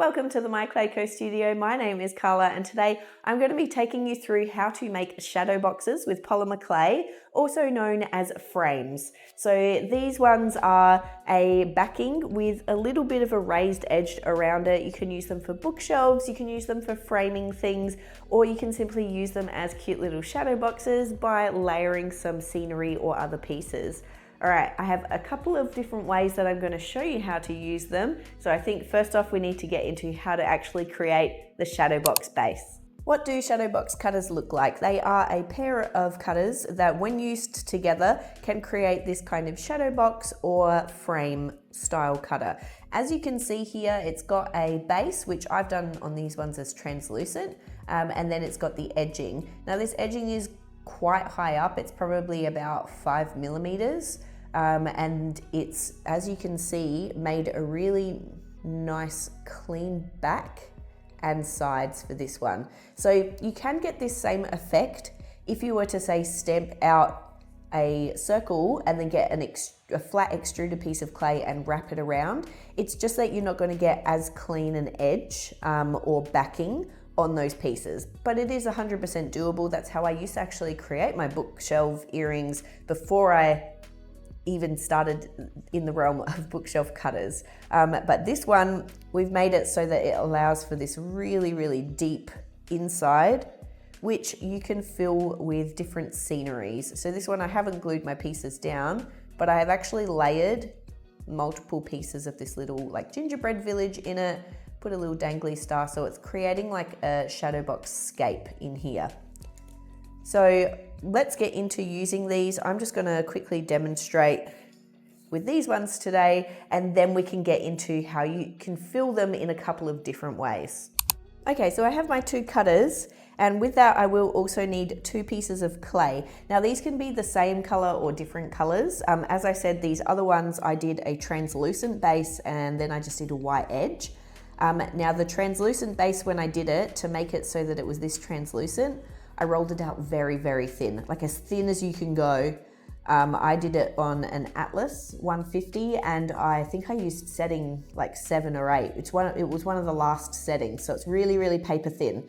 Welcome to the MyClayCo studio. My name is Carla and today I'm going to be taking you through how to make shadow boxes with polymer clay, also known as frames. So these ones are a backing with a little bit of a raised edge around it. You can use them for bookshelves, you can use them for framing things, or you can simply use them as cute little shadow boxes by layering some scenery or other pieces. All right, I have a couple of different ways that I'm going to show you how to use them. So I think first off, we need to get into how to actually create the Shadowbox base. What do Shadowbox cutters look like? They are a pair of cutters that when used together can create this kind of Shadowbox or frame style cutter. As you can see here, it's got a base, which I've done on these ones as translucent, and then it's got the edging. Now this edging is quite high up, it's probably about 5 millimeters. And it's, as you can see, made a really nice clean back and sides for this one. So you can get this same effect if you were to say stamp out a circle and then get a flat extruded piece of clay and wrap it around. It's just that you're not going to get as clean an edge or backing on those pieces, but it is 100% doable. That's how I used to actually create my bookshelf earrings before I even started in the realm of bookshelf cutters. But this one, we've made it so that it allows for this really, really deep inside, which you can fill with different sceneries. So this one, I haven't glued my pieces down, but I have actually layered multiple pieces of this little like gingerbread village in it, put a little dangly star, so it's creating like a Shadowbox scape in here. So let's get into using these. I'm just gonna quickly demonstrate with these ones today, and then we can get into how you can fill them in a couple of different ways. Okay, so I have my two cutters, and with that I will also need 2 pieces of clay. Now these can be the same color or different colors. As I said, these other ones I did a translucent base and then I just did a white edge. Now the translucent base, when I did it, to make it so that it was this translucent, I rolled it out very, very thin, like as thin as you can go. I did it on an Atlas 150 and I think I used setting like 7 or 8. It was one of the last settings, so it's really, really paper thin.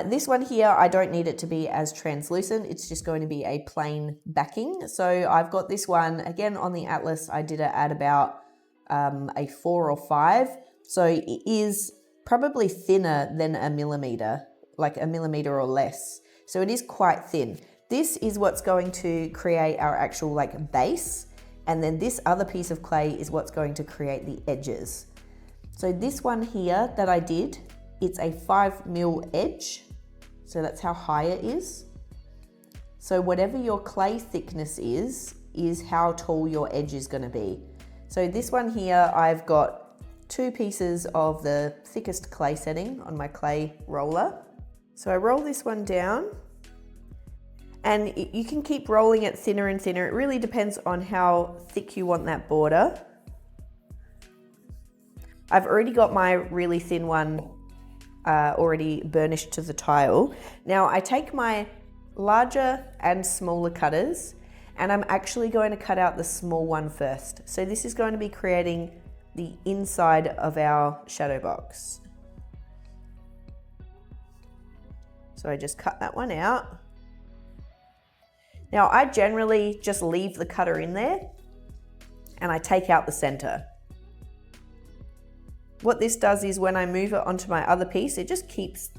This one here, I don't need it to be as translucent. It's just going to be a plain backing. So I've got this one, again on the Atlas, I did it at about a 4 or 5. So it is probably thinner than a millimeter, like a millimeter or less. So it is quite thin. This is what's going to create our actual like base. And then this other piece of clay is what's going to create the edges. So this one here that I did, it's a 5 mil edge. So that's how high it is. So whatever your clay thickness is how tall your edge is gonna be. So this one here, I've got 2 pieces of the thickest clay setting on my clay roller. So I roll this one down and you can keep rolling it thinner and thinner. It really depends on how thick you want that border. I've already got my really thin one already burnished to the tile. Now I take my larger and smaller cutters and I'm actually going to cut out the small one first. So this is going to be creating the inside of our shadow box. So I just cut that one out. Now I generally just leave the cutter in there and I take out the center. What this does is when I move it onto my other piece, it just keeps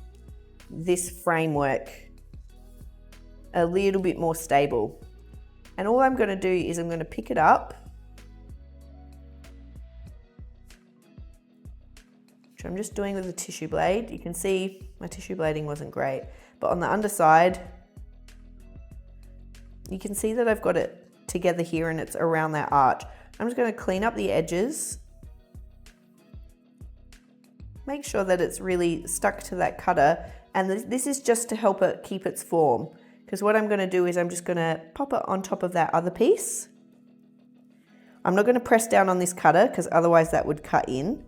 this framework a little bit more stable. And all I'm gonna do is I'm gonna pick it up, which I'm just doing with a tissue blade. You can see my tissue blading wasn't great, but on the underside, you can see that I've got it together here and it's around that arch. I'm just gonna clean up the edges, make sure that it's really stuck to that cutter, and this is just to help it keep its form, because what I'm gonna do is I'm just gonna pop it on top of that other piece. I'm not gonna press down on this cutter because otherwise that would cut in.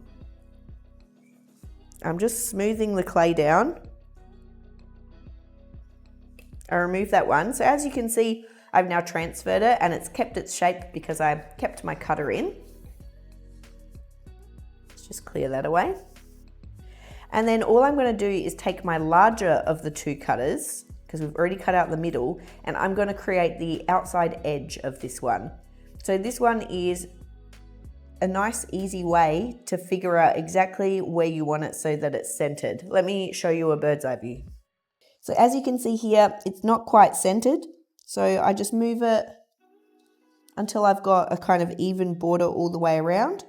I'm just smoothing the clay down. I remove that one. So as you can see, I've now transferred it and it's kept its shape because I kept my cutter in. Let's just clear that away. And then all I'm going to do is take my larger of the two cutters, because we've already cut out the middle, and I'm going to create the outside edge of this one. So this one is a nice easy way to figure out exactly where you want it so that it's centered. Let me show you a bird's eye view. So as you can see here, it's not quite centered. So I just move it until I've got a kind of even border all the way around.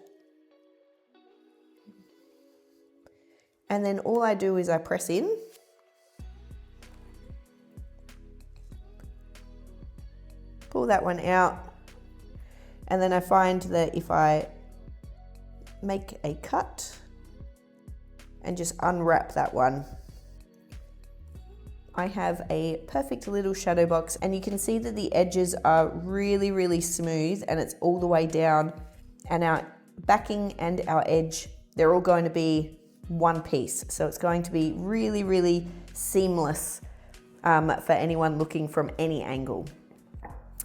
And then all I do is I press in. Pull that one out. And then I find that if I make a cut and just unwrap that one, I have a perfect little shadow box, and you can see that the edges are really, really smooth and it's all the way down, and our backing and our edge, they're all going to be one piece. So it's going to be really, really seamless for anyone looking from any angle.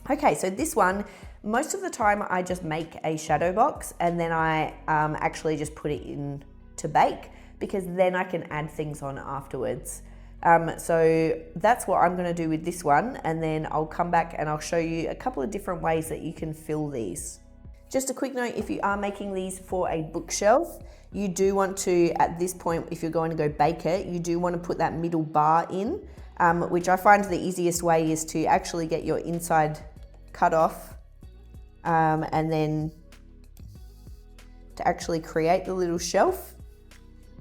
Okay, so this one, most of the time I just make a shadow box and then I actually just put it in to bake, because then I can add things on afterwards. So that's what I'm going to do with this one, and then I'll come back and I'll show you a couple of different ways that you can fill these. Just a quick note, if you are making these for a bookshelf, you do want to, at this point, if you're going to go bake it, you do want to put that middle bar in, which I find the easiest way is to actually get your inside cut off, and then to actually create the little shelf,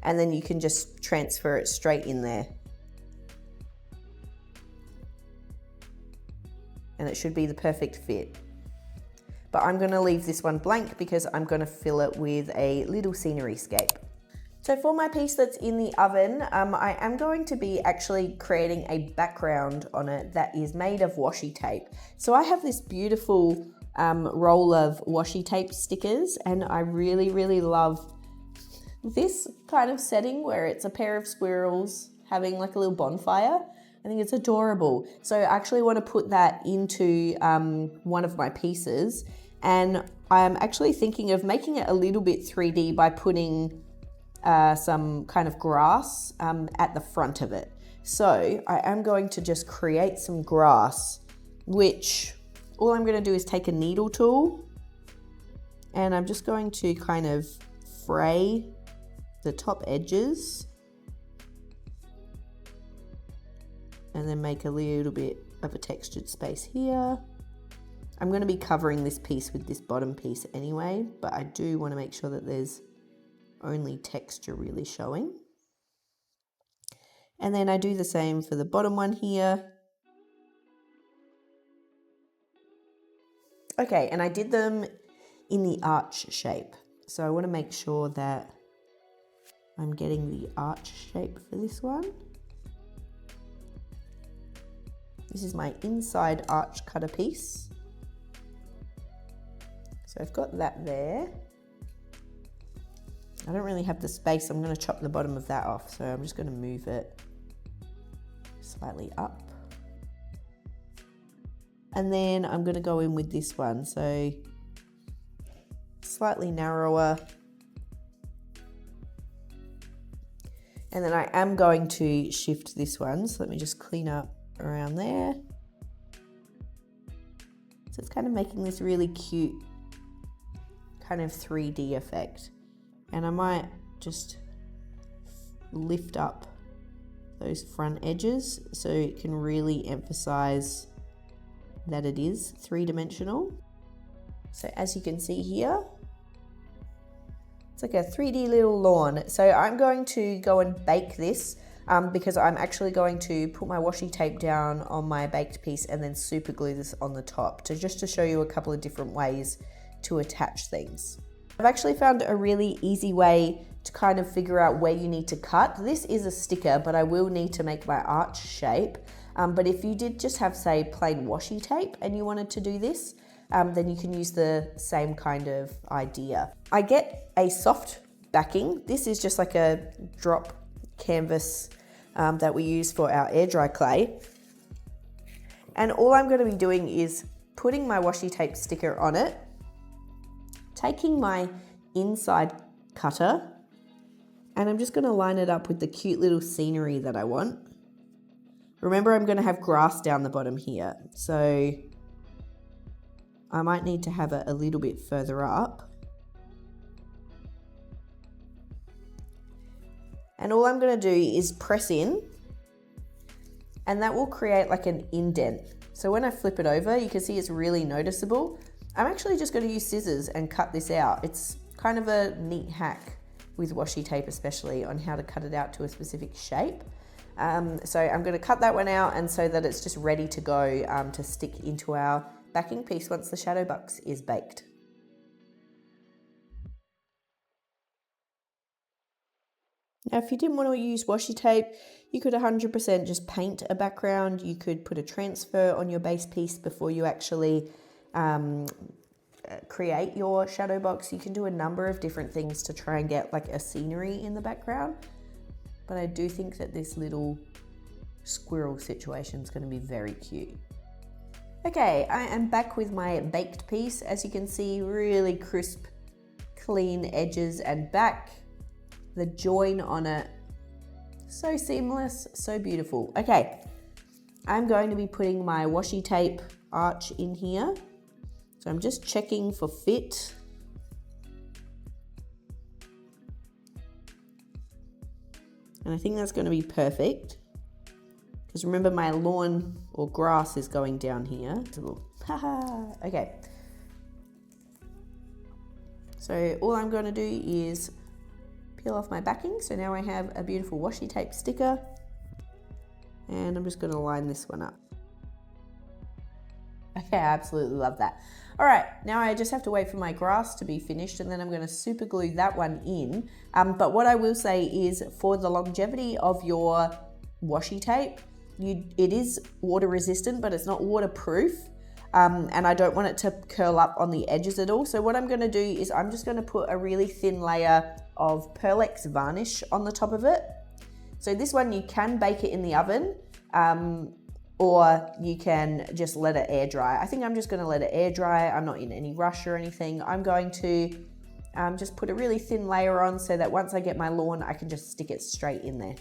and then you can just transfer it straight in there. And it should be the perfect fit. But I'm going to leave this one blank because I'm going to fill it with a little scenery scape. So for my piece that's in the oven, I am going to be actually creating a background on it that is made of washi tape. So I have this beautiful roll of washi tape stickers, and I really, really love this kind of setting where it's a pair of squirrels having like a little bonfire. I think it's adorable. So I actually want to put that into one of my pieces, and I'm actually thinking of making it a little bit 3D by putting some kind of grass at the front of it. So I am going to just create some grass, which all I'm going to do is take a needle tool, and I'm just going to kind of fray the top edges, and then make a little bit of a textured space here. I'm going to be covering this piece with this bottom piece anyway, but I do want to make sure that there's only texture really showing. And then I do the same for the bottom one here. Okay, and I did them in the arch shape. So I want to make sure that I'm getting the arch shape for this one. This is my inside arch cutter piece. So I've got that there. I don't really have the space. I'm going to chop the bottom of that off. So I'm just going to move it slightly up. And then I'm going to go in with this one. So slightly narrower. And then I am going to shift this one. So let me just clean up around there. So it's kind of making this really cute kind of 3D effect. And I might just lift up those front edges so it can really emphasize that it is three-dimensional. So as you can see here, it's like a 3D little lawn. So I'm going to go and bake this because I'm actually going to put my washi tape down on my baked piece and then super glue this on the top, just to show you a couple of different ways to attach things. I've actually found a really easy way to kind of figure out where you need to cut. This is a sticker, but I will need to make my arch shape. But if you did just have, say, plain washi tape and you wanted to do this, then you can use the same kind of idea. I get a soft backing. This is just like a drop canvas that we use for our air dry clay. And all I'm going to be doing is putting my washi tape sticker on it, taking my inside cutter And I'm just going to line it up with the cute little scenery that I want. Remember, I'm going to have grass down the bottom here, so I might need to have it a little bit further up. And all I'm going to do is press in, and that will create like an indent. So when I flip it over, you can see it's really noticeable. I'm actually just going to use scissors and cut this out. It's kind of a neat hack with washi tape, especially on how to cut it out to a specific shape. So I'm going to cut that one out, and so that it's just ready to go to stick into our backing piece once the shadow box is baked. Now, if you didn't want to use washi tape, you could 100% just paint a background. You could put a transfer on your base piece before you actually create your shadow box. You can do a number of different things to try and get like a scenery in the background. But I do think that this little squirrel situation is going to be very cute. Okay, I am back with my baked piece. As you can see, really crisp, clean edges and back. The join on it, so seamless, so beautiful. Okay, I'm going to be putting my washi tape arch in here. So I'm just checking for fit. And I think that's going to be perfect. Because remember, my lawn or grass is going down here. Okay. So all I'm going to do is peel off my backing. So now I have a beautiful washi tape sticker, and I'm just going to line this one up. Okay, I absolutely love that. All right, now I just have to wait for my grass to be finished, and then I'm going to super glue that one in. But what I will say is, for the longevity of your washi tape, it is water resistant, but it's not waterproof. And I don't want it to curl up on the edges at all. So what I'm going to do is I'm just going to put a really thin layer of Pearl-Ex varnish on the top of it. So this one, you can bake it in the oven, or you can just let it air dry. I think I'm just going to let it air dry. I'm not in any rush or anything. I'm going to just put a really thin layer on so that once I get my lawn, I can just stick it straight in there.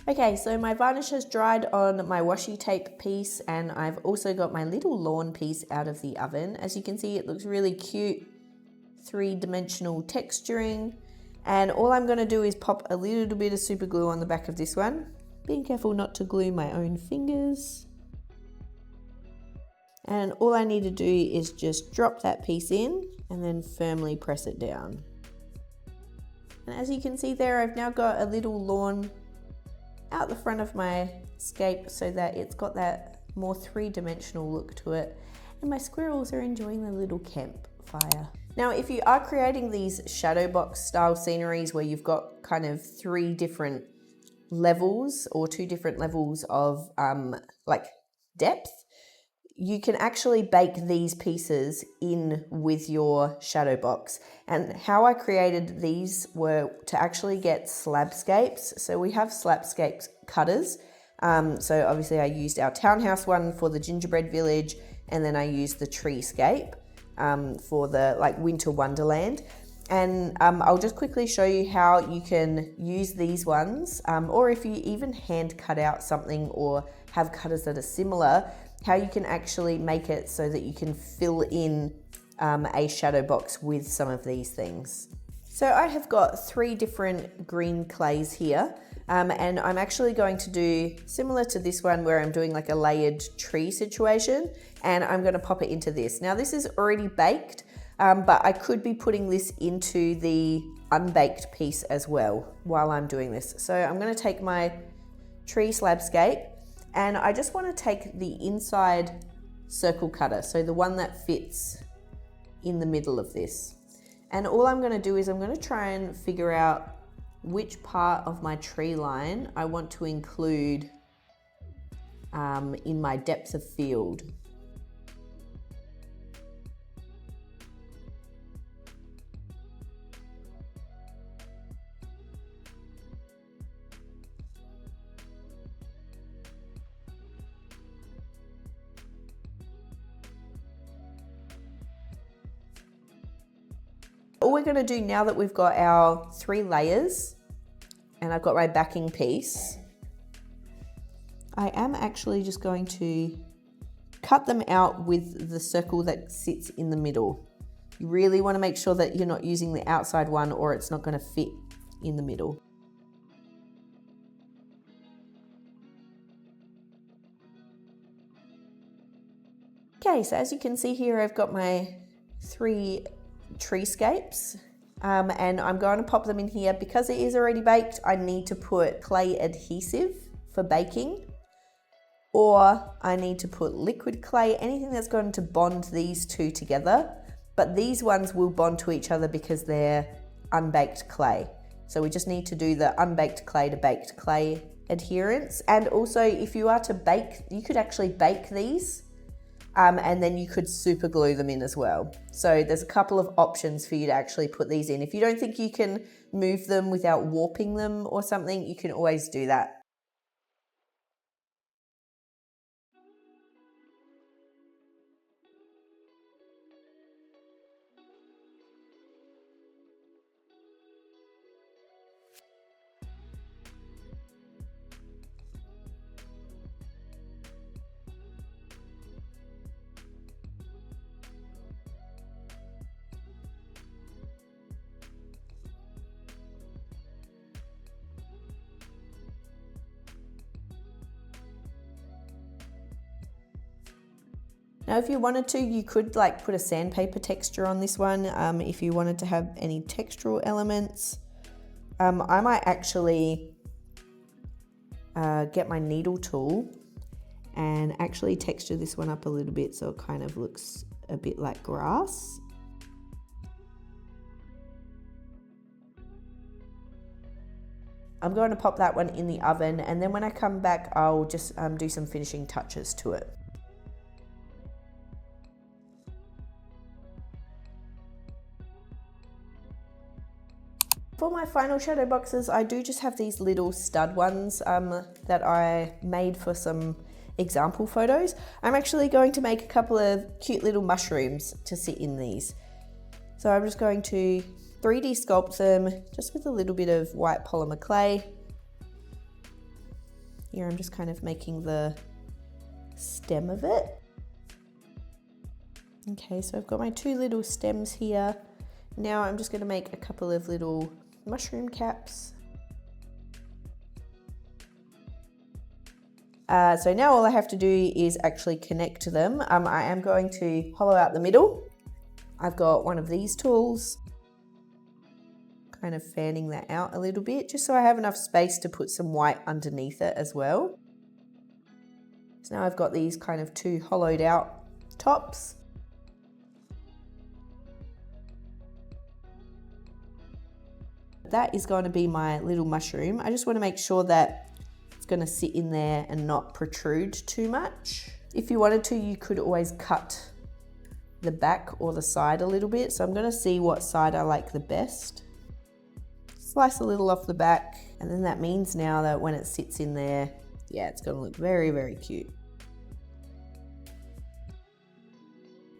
Okay, so my varnish has dried on my washi tape piece, and I've also got my little lawn piece out of the oven. As you can see, it looks really cute, three-dimensional texturing. And all I'm going to do is pop a little bit of super glue on the back of this one. Being careful not to glue my own fingers. And all I need to do is just drop that piece in and then firmly press it down. And as you can see there, I've now got a little lawn out the front of my scape so that it's got that more three-dimensional look to it. And my squirrels are enjoying the little campfire. Now, if you are creating these shadow box style sceneries where you've got kind of three different levels or two different levels of like depth, you can actually bake these pieces in with your shadow box. And how I created these were to actually get slabscapes. So we have slabscape cutters. So obviously I used our townhouse one for the gingerbread village, and then I used the treescape for the like winter wonderland. And I'll just quickly show you how you can use these ones, or if you even hand cut out something or have cutters that are similar, how you can actually make it so that you can fill in a shadow box with some of these things. So I have got three different green clays here, and I'm actually going to do similar to this one where I'm doing like a layered tree situation, and I'm going to pop it into this. Now this is already baked, but I could be putting this into the unbaked piece as well while I'm doing this. So I'm going to take my tree slabscape, and I just want to take the inside circle cutter, so the one that fits in the middle of this. And all I'm going to do is I'm going to try and figure out which part of my tree line I want to include in my depth of field. All we're going to do now that we've got our 3 layers and I've got my backing piece, I am actually just going to cut them out with the circle that sits in the middle. You really want to make sure that you're not using the outside one or it's not going to fit in the middle. Okay, so as you can see here, I've got my 3 treescapes and I'm going to pop them in here. Because it is already baked, I need to put clay adhesive for baking, or I need to put liquid clay, anything that's going to bond these 2 together. But these ones will bond to each other because they're unbaked clay. So we just need to do the unbaked clay to baked clay adherence. And also, if you are to bake, you could actually bake these and then you could super glue them in as well. So there's a couple of options for you to actually put these in. If you don't think you can move them without warping them or something, you can always do that. Now, if you wanted to, you could like put a sandpaper texture on this one if you wanted to have any textural elements. I might actually get my needle tool and actually texture this one up a little bit so it kind of looks a bit like grass. I'm going to pop that one in the oven, and then when I come back, I'll just do some finishing touches to it. For my final shadow boxes, I do just have these little stud ones that I made for some example photos. I'm actually going to make a couple of cute little mushrooms to sit in these. So I'm just going to 3D sculpt them just with a little bit of white polymer clay. Here I'm just kind of making the stem of it. Okay, so I've got my 2 little stems here. Now I'm just going to make a couple of little mushroom caps. So now all I have to do is actually connect them. I am going to hollow out the middle. I've got one of these tools, kind of fanning that out a little bit, just so I have enough space to put some white underneath it as well. So now I've got these kind of 2 hollowed out tops. That is going to be my little mushroom. I just want to make sure that it's going to sit in there and not protrude too much. If you wanted to, you could always cut the back or the side a little bit. So I'm going to see what side I like the best. Slice a little off the back, and then that means now that when it sits in there, yeah, it's going to look very, very cute.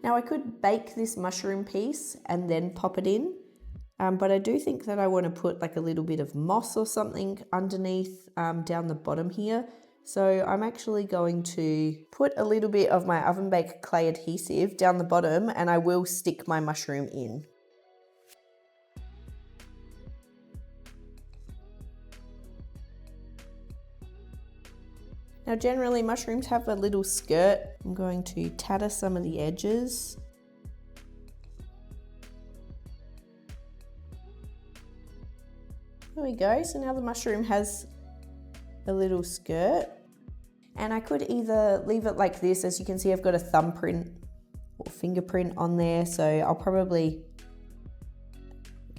Now I could bake this mushroom piece and then pop it in. But I do think that I want to put like a little bit of moss or something underneath down the bottom here. So I'm actually going to put a little bit of my oven baked clay adhesive down the bottom, and I will stick my mushroom in. Now generally mushrooms have a little skirt. I'm going to tatter some of the edges. There we go, so now the mushroom has a little skirt. And I could either leave it like this, as you can see I've got a thumbprint or fingerprint on there, so I'll probably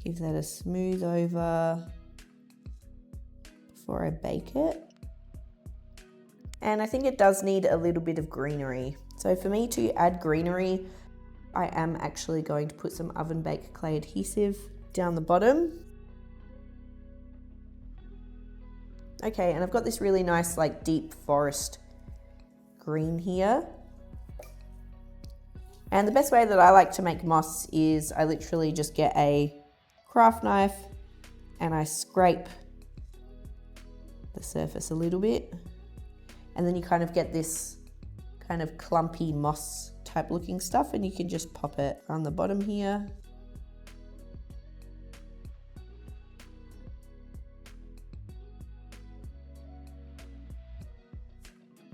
give that a smooth over before I bake it. And I think it does need a little bit of greenery. So for me to add greenery, I am actually going to put some oven baked clay adhesive down the bottom. Okay, and I've got this really nice like deep forest green here. And the best way that I like to make moss is I literally just get a craft knife and I scrape the surface a little bit. And then you kind of get this kind of clumpy moss type looking stuff, and you can just pop it on the bottom here.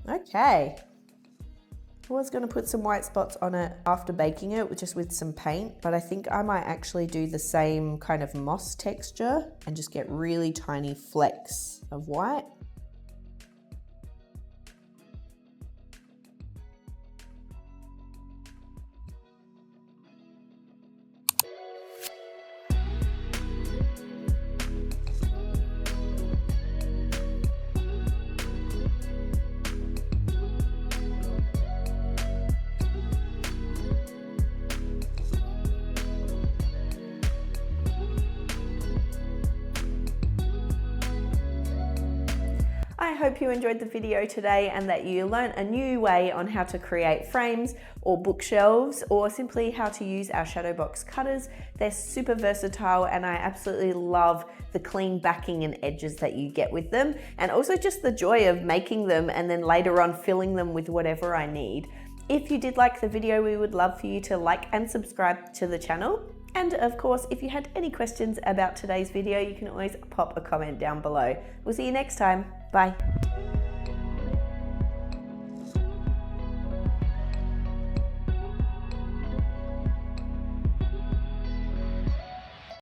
Okay. I was going to put some white spots on it after baking it, just with some paint, but I think I might actually do the same kind of moss texture and just get really tiny flecks of white. I hope you enjoyed the video today and that you learned a new way on how to create frames or bookshelves, or simply how to use our Shadowbox cutters. They're super versatile and I absolutely love the clean backing and edges that you get with them, and also just the joy of making them and then later on filling them with whatever I need. If you did like the video, we would love for you to like and subscribe to the channel. And of course, if you had any questions about today's video, you can always pop a comment down below. We'll see you next time. Bye.